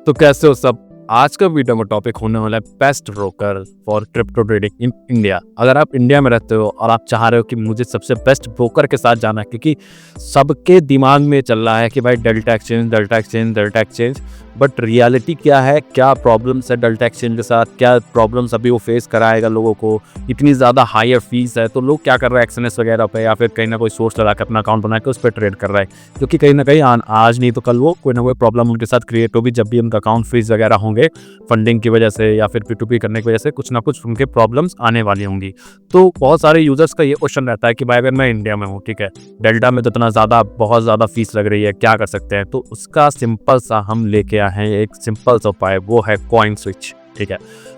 तो कैसे हो सब। आज का वीडियो में टॉपिक होने वाला है best broker for crypto trading in India. अगर आप इंडिया में रहते हो और आप चाह रहे हो कि मुझे सबसे बेस्ट ब्रोकर के साथ जाना है, क्योंकि सबके दिमाग में चल रहा है कि भाई delta exchange delta exchange delta exchange, but reality क्या है, क्या प्रॉब्लम्स है डेल्टा एक्सचेंज के साथ, क्या प्रॉब्लम्स अभी वो फेस कराएगा लोगों को। इतनी ज़्यादा हायर फीस है तो लोग क्या कर रहे हैं, एक्सएनएस वगैरह पे या फिर कहीं ना कोई सोर्स लगा के अपना अकाउंट बना के उस पर ट्रेड कर रहा है, क्योंकि कहीं ना कहीं आज नहीं तो कल वो कोई ना कोई प्रॉब्लम उनके साथ क्रिएट होगी। जब भी उनका अकाउंट फ्रीज वगैरह होंगे फंडिंग की वजह से या फिर P2P करने की वजह से कुछ ना कुछ उनके प्रॉब्लम्स आने वाली होंगी। तो बहुत सारे यूजर्स का ये क्वेश्चन रहता है कि भाई अगर मैं इंडिया में हूँ, ठीक है, डेल्टा में तो इतना ज़्यादा बहुत ज़्यादा फीस लग रही है, क्या कर सकते हैं। तो उसका सिंपल सा हम लेके आए हैं एक सिंपल सा उपाय, वो है कॉइन स्विच। ठीक है,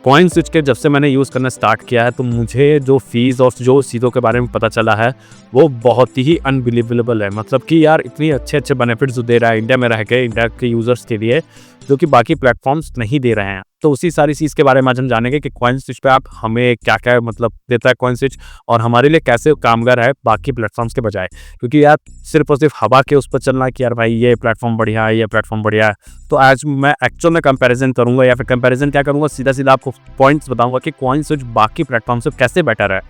कॉइन स्विच के जब से मैंने यूज़ करना स्टार्ट किया है तो मुझे जो फीस और जो चीज़ों के बारे में पता चला है वो बहुत ही अनबिलीवेबल है। मतलब कि यार इतनी अच्छे अच्छे बेनिफिट्स दे रहा है इंडिया में रह के, इंडिया के यूज़र्स के लिए, जो कि बाकी प्लेटफॉर्म्स नहीं दे रहे हैं। तो उसी सारी चीज़ के बारे में आज हम जानेंगे कि कॉइन स्विच पे आप हमें क्या क्या मतलब देता है कॉइन स्विच, और हमारे लिए कैसे कामगार है बाकी प्लेटफॉर्म्स के बजाय। क्योंकि यार सिर्फ और सिर्फ हवा के उस पर चलना है कि यार भाई ये प्लेटफॉर्म बढ़िया है, ये प्लेटफॉर्म बढ़िया है। तो आज मैं एक्चुअल में कंपैरिजन करूंगा, या फिर कंपैरिजन क्या करूंगा, सीधा सीधा आपको पॉइंट्स बताऊंगा कि कॉइन स्विच बाकी प्लेटफॉर्म से कैसे बेटर है।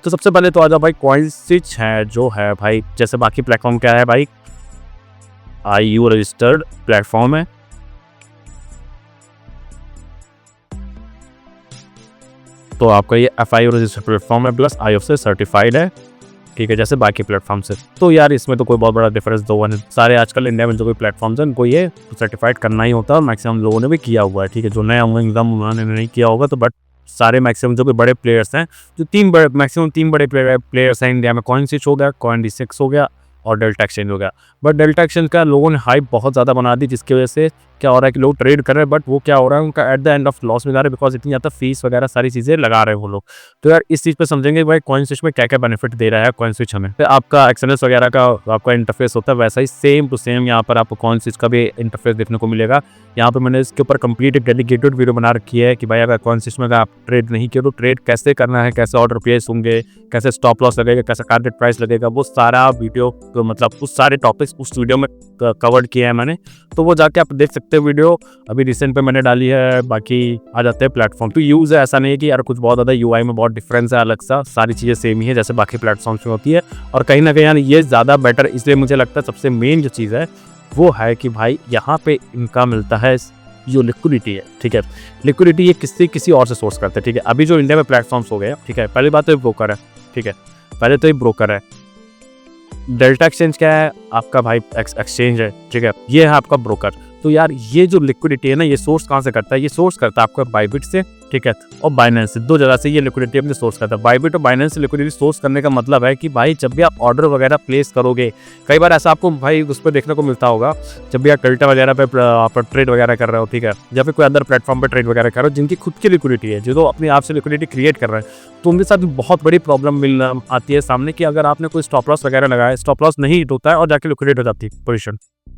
तो सबसे पहले तो आ जाओ भाई, कॉइन स्विच है जो है भाई, जैसे बाकी प्लेटफॉर्म क्या है भाई, IU रजिस्टर्ड प्लेटफॉर्म है। तो आपका ये FIU रजिस्टर्ड प्लेटफॉर्म है प्लस IFSC सर्टिफाइड है, ठीक है, जैसे बाकी प्लेटफॉर्म से। तो यार इसमें तो कोई बहुत बड़ा डिफरेंस दो है, सारे आजकल इंडिया में जो कोई प्लेटफॉर्म्स हैं उनको ये सर्टिफाइड करना ही होता है, और मैक्सिमम लोगों ने भी किया हुआ है। ठीक है, जो नए होंगे एकदम उन्होंने नहीं किया होगा, तो बट सारे मैक्सिमम जो भी बड़े प्लेयर्स हैं, जो मैक्सिमम तीन बड़े प्लेयर्स हैं इंडिया में, कॉइन स्विच हो गया, CoinDCX हो गया और डेल्टा एक्सचेंज हो गया। बट डेल्टा एक्सचेंज का लोगों ने हाइप बहुत ज़्यादा बना दी, जिसकी वजह से क्या हो रहा है कि लोग ट्रेड कर रहे हैं, बट वो क्या हो रहा है, उनका at the end of loss में जा रहे हैं, बिकॉज इतनी ज़्यादा फीस वगैरह सारी चीज़ें लगा रहे हैं वो लोग। तो यार इस चीज़ पे समझेंगे भाई कॉइन स्विच में क्या क्या बेनिफिट दे रहा है कॉइन स्विच हमें। फिर आपका एक्सएनएस वगैरह का आपका इंटरफेस होता है, वैसा ही सेम टू सेम यहाँ पर आपको कॉइन स्विच का भी इंटरफेस देखने को मिलेगा। यहाँ पर मैंने इसके ऊपर कंप्लीट एक डेडिकेटेड वीडियो बना रखी है कि भाई अगर कॉइन स्विच में अगर आप ट्रेड नहीं किए तो ट्रेड कैसे करना है, कैसे ऑर्डर प्लेस होंगे, कैसे स्टॉप लॉस लगेगा, कैसे टारगेट प्राइस लगेगा, वो सारा वीडियो मतलब उस सारे टॉपिक्स उस वीडियो में कवर्ड किया है मैंने। तो वो जाके आप देख सकते हो वीडियो, अभी रिसेंट पे मैंने डाली है। बाकी आ जाते हैं प्लेटफॉर्म तो यूज़ है, ऐसा नहीं है कि यार कुछ बहुत ज़्यादा UI में बहुत डिफरेंस है, अलग सा सारी चीज़ें सेम ही है जैसे बाकी प्लेटफॉर्म्स में होती है। और कहीं ना कहीं यार ये ज़्यादा बेटर इसलिए मुझे लगता है, सबसे मेन जो चीज़ है वो है कि भाई यहाँ पे इनका मिलता है जो लिक्विडिटी है। ठीक है, लिक्विडिटी ये किसी और से सोर्स करते हैं। ठीक है, अभी जो इंडिया में प्लेटफॉर्म्स हो गए, ठीक है, पहली बात तो ये ब्रोकर है। ठीक है, पहले तो ये ब्रोकर है। डेल्टा एक्सचेंज क्या है, आपका भाई एक्सचेंज है। ठीक है, ये है आपका ब्रोकर। तो यार ये जो लिक्विडिटी है ना, ये सोर्स कहाँ से करता है, ये सोर्स करता है आपका बाइबिट से, ठीक है, और बाइनेंस से। दो जगह से ये लिक्विडिटी अपने सोर्स करता है। बाइबिट और बाइनेंस से लिक्विडिटी सोर्स करने का मतलब है कि भाई जब भी आप ऑर्डर वगैरह प्लेस करोगे, कई बार ऐसा आपको भाई उस पर देखने को मिलता होगा, जब भी आप डेल्टा वगैरह पे आप ट्रेड वगैरह कर रहे हो, ठीक है, या फिर कोई अदर प्लेटफॉर्म पर ट्रेड वगैरह कर रहे हो जिनकी खुद की लिक्विडिटी है, जो अपने आप से लिक्विडिटी क्रिएट कर रहे हैं, तो उनके साथ बहुत बड़ी प्रॉब्लम मिल आती है सामने कि अगर आपने कोई स्टॉप लॉस वगैरह लगाया, स्टॉप लॉस नहीं हिट होता है और जाके लिक्विडेट हो जाती है पोजीशन।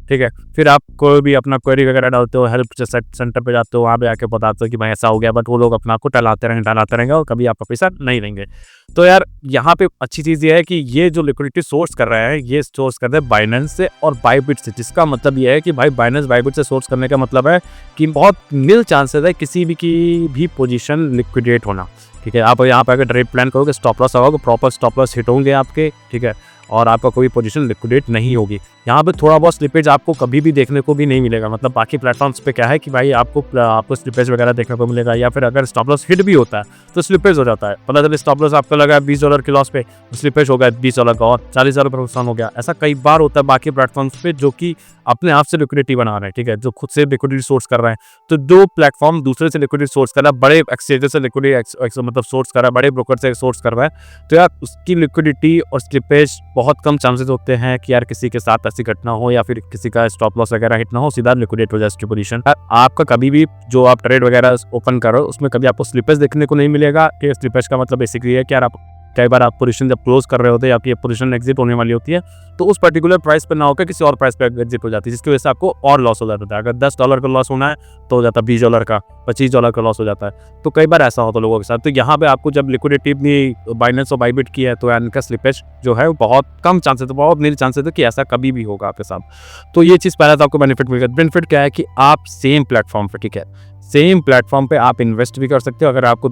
ठीक है, फिर आप कोई भी अपना क्वेरी वगैरह डालते हो, हेल्प सेंटर पे जाते हो, वहाँ पे आके बताते हो कि भाई ऐसा हो गया, बट वो लोग अपना को टालाते रहेंगे और कभी आपका पैसा नहीं देंगे। तो यार यहाँ पे अच्छी चीज़ ये है कि ये जो लिक्विडिटी सोर्स कर रहे हैं, ये सोर्स कर रहे हैं बाइनेंस से और बाइबिट से, जिसका मतलब ये है कि भाई बाइनेंस बाइबिट से सोर्स करने का मतलब है कि बहुत नील चांसेस है किसी भी की भी पोजीशन लिक्विडेट होना। ठीक है, आप यहाँ पे अगर ट्रेड प्लान करोगे, स्टॉप लॉस होगा, प्रॉपर स्टॉप लॉस हिट होंगे आपके, ठीक है, और आपका कोई पोजीशन लिक्विडेट नहीं होगी। यहाँ पे थोड़ा बहुत स्लिपेज आपको कभी भी देखने को भी नहीं मिलेगा। मतलब बाकी प्लेटफॉर्म्स पे क्या है कि भाई आपको स्लिपेज वगैरह देखने को मिलेगा, या फिर अगर स्टॉप लॉस हिट भी होता है तो स्लिपेज हो जाता है। पता चले स्टॉप लॉस आपको लगा $20 के लॉस पे, स्लिपेज हो गया $20 का और $40 पर नुकसान हो गया। ऐसा कई बार होता है बाकी प्लेटफॉर्म्स पे जो कि अपने आप से लिक्विडिटी बना रहे हैं, ठीक है, जो खुद से लिक्विडिटी सोर्स कर रहे हैं। तो दो प्लेटफॉर्म दूसरे से लिक्विडिटी सोर्स कर रहा है, बड़े एक्सचेंजेस से लिक्विडिटी मतलब सोर्स कर रहा है, बड़े ब्रोकर से सोर्स कर रहा है, तो यार उसकी लिक्विडिटी और स्लिपेज बहुत कम चांसेस होते हैं कि यार किसी के साथ ऐसी घटना हो या फिर किसी का स्टॉप लॉस वगैरह हिट ना हो, सीधा लिक्विडेट हो जाए उसकी पोजीशन। आपका कभी भी जो आप ट्रेड वगैरह ओपन करो उसमें कभी आपको स्लिपेज देखने को नहीं मिलेगा। कि स्लिपेज का मतलब बेसिकली है कि यार आप कई बार आप पोजीशन जब क्लोज कर रहे होते हैं, आपकी पोजीशन एग्जिट होने वाली होती है, तो उस पर्टिकुलर प्राइस पे ना होकर किसी और प्राइस पे एग्जिट हो जाती है, जिसकी वजह से आपको और लॉस हो जाता है। अगर $10 का लॉस होना है तो हो जाता है $20 का, $25 का लॉस हो जाता है। तो कई बार ऐसा होता है लोगों के साथ। तो यहाँ पे आपको जब लिक्विडिटी इतनी बाइनेंस और बाइबिट की है, तो इनका स्लिपेज जो है वो बहुत कम चांसेस है, बहुत नील चांसेस है कि ऐसा कभी भी होगा आपके साथ। तो ये चीज़ पहले तो आपको बेनिफिट मिलेगा। बेनिफिट क्या है कि आप सेम प्लेटफॉर्म पर, ठीक है, सेम प्लेटफॉर्म पे आप इन्वेस्ट भी कर सकते हो। अगर आपको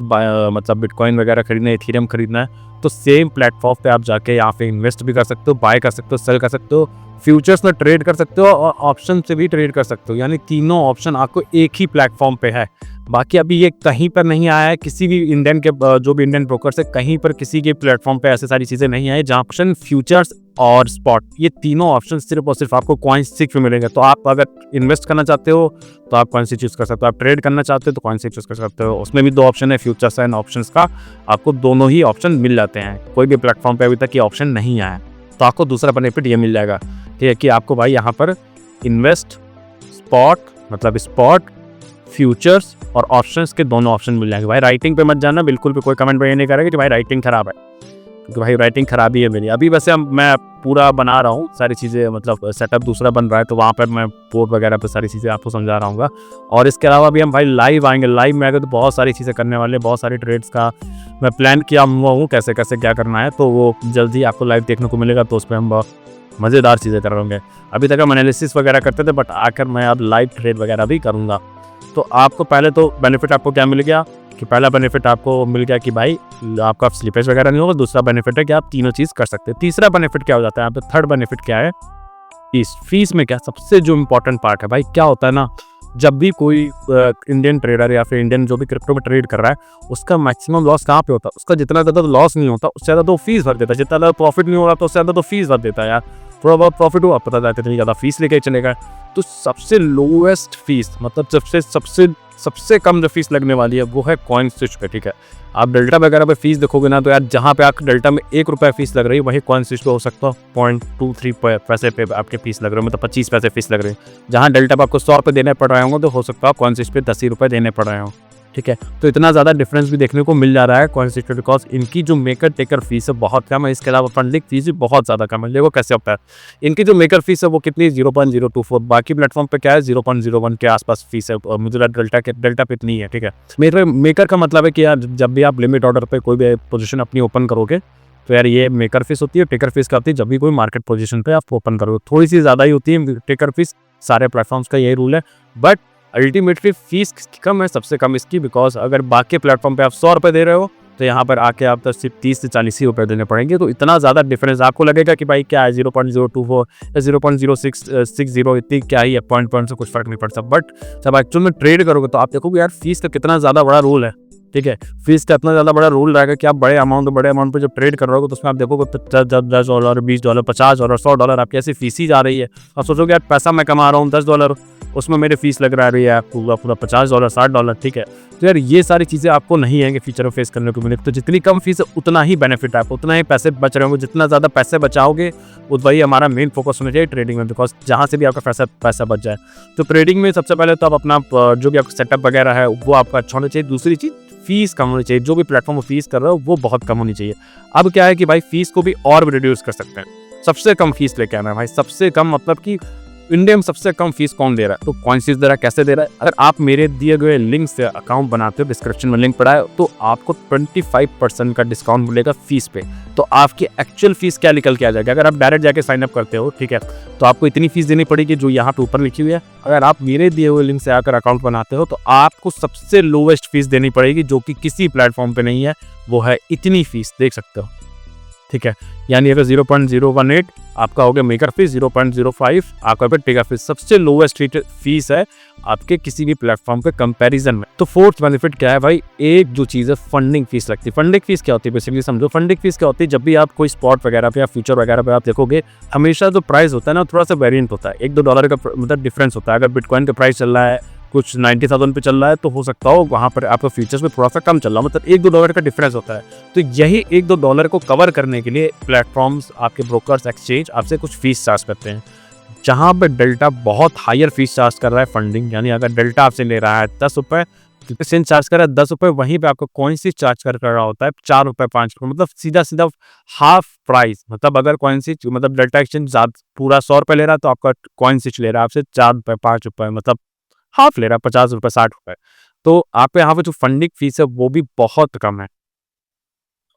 मतलब बिटकॉइन वगैरह खरीदना है, इथेरियम खरीदना है, तो सेम प्लेटफॉर्म पे आप जाके यहाँ पे इन्वेस्ट भी कर सकते हो, बाय कर सकते हो, सेल कर सकते हो, फ्यूचर्स में ट्रेड कर सकते हो और ऑप्शन से भी ट्रेड कर सकते हो। यानी तीनों ऑप्शन आपको एक ही प्लेटफॉर्म पे है। बाकी अभी ये कहीं पर नहीं आया है, किसी भी इंडियन के जो भी इंडियन ब्रोकर्स है, कहीं पर किसी के प्लेटफॉर्म पे ऐसे सारी चीज़ें नहीं आई जहाँ ऑप्शन फ्यूचर्स और स्पॉट, ये तीनों ऑप्शन सिर्फ और सिर्फ आपको CoinSeek पे मिलेंगे। तो आप अगर इन्वेस्ट करना चाहते हो तो आप CoinSeek चूज़ कर सकते हो, आप ट्रेड करना चाहते हो तो CoinSeek चूज़ कर सकते हो। उसमें भी 2 ऑप्शन है, फ्यूचर्स एंड ऑप्शंस का, आपको दोनों ही ऑप्शन मिल जाते हैं। कोई भी प्लेटफॉर्म पे अभी तक ये ऑप्शन नहीं आया, तो आपको दूसरा बेनिफिट ये मिल जाएगा, ठीक है, कि आपको भाई यहाँ पर इन्वेस्ट, स्पॉट मतलब स्पॉट, फ्यूचर्स और ऑप्शंस के दोनों ऑप्शन मिल जाएंगे। भाई राइटिंग पे मत जाना, बिल्कुल भी कोई कमेंट में ये नहीं करेगा कि भाई राइटिंग खराब है, क्योंकि भाई राइटिंग खराब ही है मेरी। अभी वैसे मैं पूरा बना रहा हूँ सारी चीज़ें, मतलब सेटअप दूसरा बन रहा है, तो वहाँ पर मैं बोर्ड वगैरह पे सारी चीज़ें आपको समझा रहा हूँ। और इसके अलावा भी हम भाई लाइव आएंगे, लाइव में आएंगे तो बहुत सारी चीज़ें करने वाले, बहुत सारी ट्रेड्स का मैं प्लान किया हुआ हूँ, कैसे कैसे क्या करना है, तो वो जल्दी आपको लाइव देखने को मिलेगा। तो उस पर हम बहुत मज़ेदार चीज़ें कर रहे हैं। अभी तक हम एनालिसिस वगैरह करते थे, बट आकर मैं अब लाइव ट्रेड वगैरह भी करूँगा। तो आपको पहले तो बेनिफिट आपको क्या मिल गया कि पहला बेनिफिट आपको मिल गया कि भाई आपका स्लिपेज वगैरह नहीं होगा। दूसरा बेनिफिट है कि आप तीनों चीज़ कर सकते हैं। तीसरा बेनिफिट क्या हो जाता है, यहाँ पे थर्ड बेनिफिट क्या है, फीस में क्या सबसे जो इम्पोर्टेंट पार्ट है भाई, क्या होता है ना, जब भी कोई इंडियन ट्रेडर या फिर इंडियन जो भी क्रिप्टो में ट्रेड कर रहा है, उसका मैक्सिमम लॉस कहाँ पे होता है, उसका जितना ज़्यादा तो लॉस नहीं होता, उससे ज़्यादा तो फीस भर देता है। जितना ज़्यादा प्रॉफिट नहीं हो रहा तो उससे ज़्यादा तो फीस भर देता है। यार थोड़ा बहुत प्रॉफिट हुआ, पता जाता है इतनी ज़्यादा फीस लेके चलेगा। तो सबसे लोएस्ट फीस, मतलब सबसे कम जो फीस लगने वाली है वो है CoinSwitch पे, ठीक है। आप डेल्टा वगैरह पे फीस देखोगे ना, तो यार जहाँ पे आप डेल्टा में ₹1 फीस लग रही है, वही CoinSwitch पे हो सकता है 0.23 पैसे पे आपके फीस लग रहे हो, मतलब 25 पैसे फीस लग रही है। जहाँ डेल्टा पे आपको ₹100 देने पड़ रहे होंगे, तो हो सकता है CoinSwitch पे ₹10 देने पड़ रहे हों, ठीक है। तो इतना ज़्यादा डिफरेंस भी देखने को मिल जा रहा है CoinSwitch पे, बिकॉज इनकी जो मेकर टेकर फीस है बहुत कम है। इसके अलावा फंडिंग फीस भी बहुत ज़्यादा कम है। देखो कैसे होता है, इनकी जो मेकर फीस है वो कितनी 0.024, बाकी प्लेटफॉर्म पे क्या है 0.01 के आसपास फीस है। मुझे डेल्टा पे इतनी है, ठीक है। मेरे मेकर का मतलब है कि यार जब भी आप लिमिट ऑर्डर पे कोई भी पोजीशन अपनी ओपन करोगे, तो यार ये मेकर फीस होती है। टेकर फीस का होती है जब भी कोई मार्केट पोजीशन पे आप ओपन करोगे, थोड़ी सी ज़्यादा ही होती है टेकर फीस, सारे प्लेटफॉर्म्स का यही रूल है। बट अल्टीमेटली फीस कम है, सबसे कम इसकी, बिकॉज अगर बाकी प्लेटफॉर्म पे आप ₹100 दे रहे हो, तो यहाँ पर आके आप तो सिर्फ 30 से 40 ही रुपये देने पड़ेंगे। तो इतना ज़्यादा डिफरेंस आपको लगेगा कि भाई क्या है 0.024 या 0.0660, इतनी क्या ही है, पॉइंट से कुछ फर्क नहीं पड़ता। बट जब एक्चुअल में ट्रेड करोगे तो आप देखोगे यार फीस का कितना ज़्यादा बड़ा रोल है, ठीक है। फीस का इतना ज़्यादा बड़ा रोल रहेगा कि आप बड़े अमाउंट पे जब ट्रेड कर रहे हो, तो उसमें आप देखोगे $10, $20, $50, $100 आपकी ऐसी फीस ही जा रही है। आप सोचोगे यार पैसा मैं कमा रहा हूँ $10, उसमें मेरी फीस लग रही है पूरा $50, $60, ठीक है। तो यार ये सारी चीज़ें आपको नहीं है कि फ्यूचर में फेस करने को मिले। तो जितनी कम फीस है उतना ही बेनिफिट है आपको, उतना ही पैसे बच रहे होंगे। जितना ज़्यादा पैसे बचाओगे वही हमारा मेन फोकस होना चाहिए ट्रेडिंग में, बिकॉज जहाँ से भी आपका पैसा बच जाए। तो ट्रेडिंग में सबसे पहले तो आप अपना जो भी आपका सेटअप वगैरह है वो आपका अच्छा होना चाहिए। दूसरी चीज़ फीस कम होनी चाहिए, जो भी प्लेटफॉर्म फीस कर रहे हो वो बहुत कम होनी चाहिए। अब क्या है कि भाई फीस को भी और भी रिड्यूस कर सकते हैं। सबसे कम फीस लेके आना है भाई, सबसे कम मतलब कि इंडिया में सबसे कम फीस कौन दे रहा है, तो CoinSeek दे रहा है। कैसे दे रहा है, अगर आप मेरे दिए गए लिंक से अकाउंट बनाते हो, डिस्क्रिप्शन में लिंक पड़ा है, तो आपको 25% का डिस्काउंट मिलेगा फीस पे। तो आपकी एक्चुअल फीस क्या निकल के आ जाएगा, अगर आप डायरेक्ट जाके साइन अप करते हो, ठीक है, तो आपको इतनी फीस देनी पड़ेगी जो यहाँ पे ऊपर लिखी हुई है। अगर आप मेरे दिए हुए लिंक से आकर अकाउंट बनाते हो, तो आपको सबसे लोवेस्ट फीस देनी पड़ेगी, जो कि किसी प्लेटफॉर्म पे नहीं है, वो है इतनी फीस, देख सकते हो, ठीक है। यानी अगर 0.018 आपका हो गया मेकर फीस, 0.05 आपका पे टेकर फीस, सबसे लोवेस्ट फीस है आपके किसी भी प्लेटफॉर्म के कंपैरिजन में। तो फोर्थ बेनिफिट क्या है भाई, एक जो चीज़ है फंडिंग फीस लगती है। फंडिंग फीस क्या होती है, बेसिकली समझो फंडिंग फीस क्या होती है। जब भी आप कोई स्पॉट वगैरह पे या फ्यूचर वगैरह पे आप देखोगे, हमेशा जो प्राइस होता है ना थोड़ा सा वेरिएंट होता है, $1-2 का मतलब डिफरेंस होता है। अगर बिटकॉइन का प्राइस चल रहा है कुछ 90,000 पे चल रहा है, तो हो सकता हो वहाँ पर आपका फ्यूचर्स में थोड़ा सा कम चल रहा है, मतलब $1-2 का डिफरेंस होता है। तो यही $1-2 को कवर करने के लिए प्लेटफॉर्म्स, आपके ब्रोकर्स, एक्सचेंज आपसे कुछ फीस चार्ज करते हैं। जहाँ पे डेल्टा बहुत हायर फीस चार्ज कर रहा है फंडिंग, यानी अगर डेल्टा आपसे ले रहा है ₹10, एक्सचेंज चार्ज कर रहा है 10 रुपए, वहीं पे आपको कॉइन स्विच चार्ज कर रहा होता है 4 रुपए 5 रुपए, मतलब सीधा-सीधा हाफ प्राइस। मतलब अगर कॉइन स्विच मतलब डेल्टा एक्सचेंज पूरा 100 रुपए ले रहा है तो आपका कॉइन स्विच ले रहा है आपसे 4 रुपए 5 रुपए, मतलब हाफ ले रहा है 50 रुपए 60 रुपए। तो आपके यहाँ पे जो फंडिंग फीस है वो भी बहुत कम है।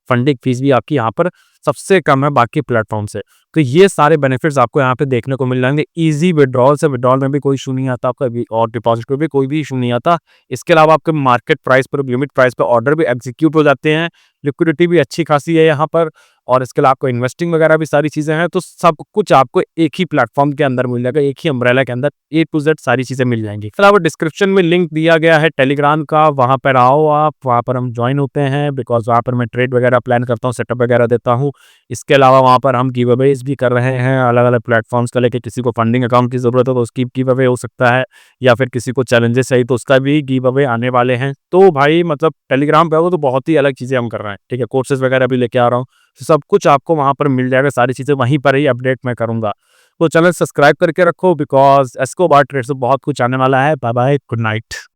फंडिंग फीस भी आपकी यहाँ पर सबसे कम है बाकी प्लेटफॉर्म से। तो ये सारे बेनिफिट्स आपको यहाँ पे देखने को मिल जाएंगे। ईजी विड्रॉल से, विड्रॉल में भी कोई इशू नहीं आता आपका और डिपॉजिट में भी कोई भी इशू नहीं आता। इसके अलावा आपके मार्केट प्राइस पर, लिमिट प्राइस पर ऑर्डर भी एग्जीक्यूट हो जाते हैं। लिक्विडिटी भी अच्छी खासी है यहाँ पर, और इसके अलावा आपको इन्वेस्टिंग वगैरह भी सारी चीज़ें हैं। तो सब कुछ आपको एक ही प्लेटफॉर्म के अंदर मिल जाएगा, एक ही अम्ब्रेला के अंदर A to Z सारी चीज़ें मिल जाएंगी। इसके अलावा डिस्क्रिप्शन में लिंक दिया गया है टेलीग्राम का, वहाँ पर आओ आप, वहाँ पर हम ज्वाइन होते हैं, बिकॉज वहाँ पर मैं ट्रेड वगैरह प्लान करता हूँ, सेटअप वगैरह देता हूँ। इसके अलावा वहाँ पर हम गिव अवेज भी कर रहे हैं अलग अलग प्लेटफॉर्म्स का लेके। किसी को फंडिंग अकाउंट की ज़रूरत है तो उसकी गिव अवे हो सकता है, या फिर किसी को चैलेंजेस चाहिए तो उसका भी गिव अवे आने वाले हैं। तो भाई मतलब टेलीग्राम पे आओ तो बहुत ही अलग चीज़ें हम कर रहे हैं, ठीक है। कोर्सेज वगैरह भी लेके आ रहा हूँ, तो सब कुछ आपको वहाँ पर मिल जाएगा, सारी चीज़ें वहीं पर ही अपडेट मैं करूँगा। तो चैनल सब्सक्राइब करके रखो, बिकॉज एस्कोबार ट्रेड से बहुत कुछ आने वाला है। Bye bye, good night.